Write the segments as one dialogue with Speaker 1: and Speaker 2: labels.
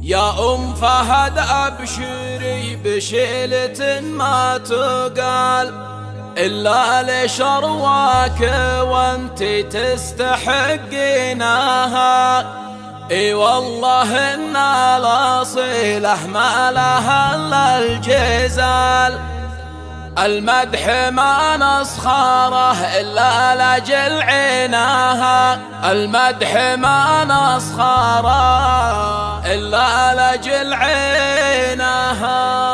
Speaker 1: يا فهد أبشري بشيلة ما تقال إلا لشرواك وانتي تستحقينها. اي والله إن الأصيلة ما لها إلا الجزال، المدح ما نسخره إلا لأجل عيناها، المدح ما نسخره إلا لأجل عيناها.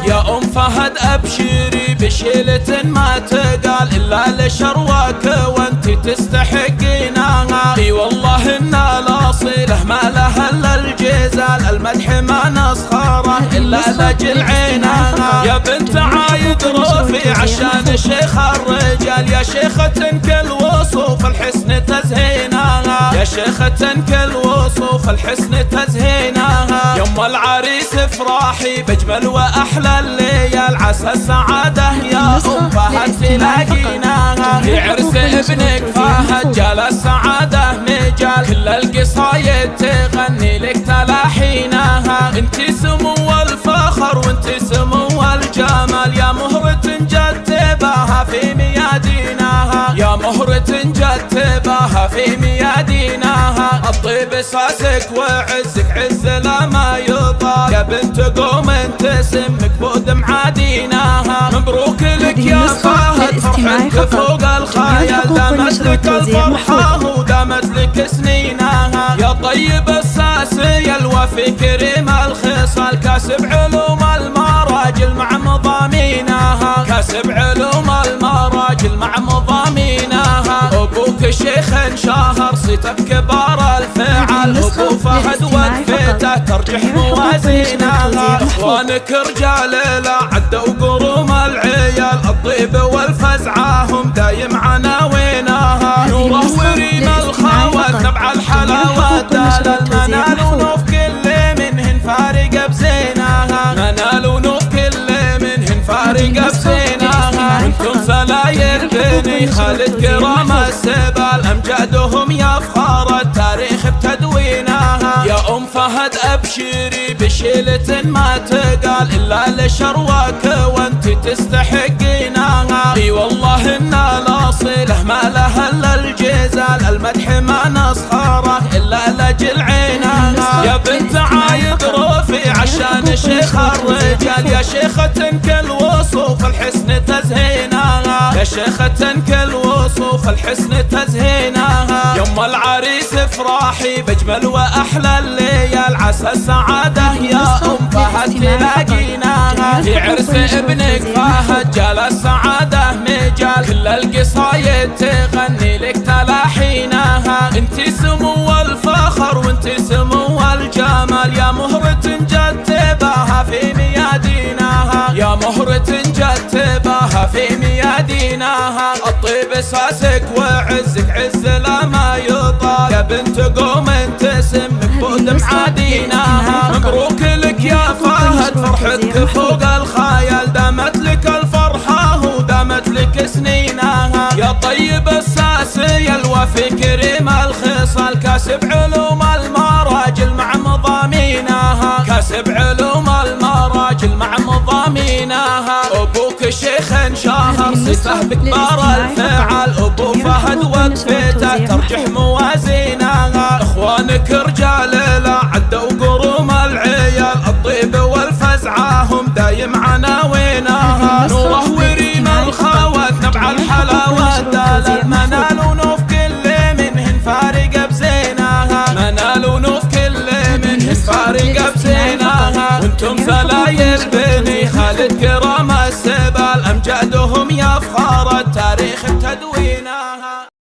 Speaker 1: يا فهد أبشري بشيلة ما تقال إلا لشرواك وانتي تستحقينها. اي والله إن الأصيلة ما لها إلا الجزال، المدح ما نسخره إلا لأجل عينها. يا بنت عايد رفي عشان شيخ الرجال، يا شيخة كل وصوف الحسن تزهينها، يا شيخة كل وصوف الحسن تزهينها. يم العريس افراحي بجمل وأحلى الليال، عسى السعادة يا فهد تلاقيناها. في عرس ابنك فهد جال السعادة مجال، كل القصايد تغني لك تلاحينها. انتي سمو الفخر وانتي سمو الجمال، يا مهرة جتباها في ميادينها، يا مهرة جتباها في ميادينها. الطيب ساسك وعزك عز لا ما يطال، يا بنت قوم انت سمك بود معادينها. مبروك لك يا فهد فرحتك فوق الخيال، دامت لك الفرحة ودامت لك سنينها. يا طيب الساسي الوفي كريم الخصال، كاسب علوم المراجل مع مضامينها، كاسب علوم المراجل مع مضامينها. ابوك شيخ شاهر صيته بكبار الفعال، ابو فهد وقفته ترجح موازينها. اخوانك رجال لا عدوا قروم العيال، الطيب والفزعه هم دايم عناوينها. نوره وريم الخوات نبع الحلاوه دال، المنال ونوف كل منهن فارقه بزينها، منال ونوف كل منهن فارقه بزينها. وانتم سلاير بني خالد كرام السبال، امجادهم يا فخار التاريخ بتدوينها. يا فهد أبشري بشيلة ما تقال إلا لشرواك وانتي تستحقينها. اي والله إن الأصيلة ما لها إلا الجزال، المدح ما نسخره إلا لأجل عينها. يا بنت عايد رفي عشان شيخ الرجال، يا شيخة كل وصوف الحسن تزهينها، يا شيخة كل وصوف الحسن تزهينها. يم العريس افراحي بجمل وأحلى الليال، عسى السعادة يا فهد تلاقيناها. في عرس ابنك فهد جال السعادة مجال، كل القصايد تغني لك تلاحينها. انتي سمو الفخر وانتي سمو الجمال، يا مهرة جتباها في ميادينها، يا مهرة جتباها في ميادينها. الطيب ساسك وعزك عز لا ما يطال، يا بنت قوم انت سمك بود معادينها. مبروك لك يا فهد فرحتك فوق الخيال، دامت لك الفرحة ودامت لك سنينها. يا طيب الساسي الوفي كريم الخصال، كاسب علوم المراجل مع مضامينها، كاسب علوم المراجل مع مضامينها. ابوك شيخ شاهر صيته بكبار الفعال، ابو فهد وقفته ترجح موازينها. اخوانك رجال لا عدوا قروم العيال، الطيب والفزعه هم دايم عناوينها. نوره وريم الخوات نبع الحلاوه دال، المنال ونوف كل منهن فارقه بزينها، منال ونوف كل منهن فارقه بزينها. وانتم سلاير بني خالد كرام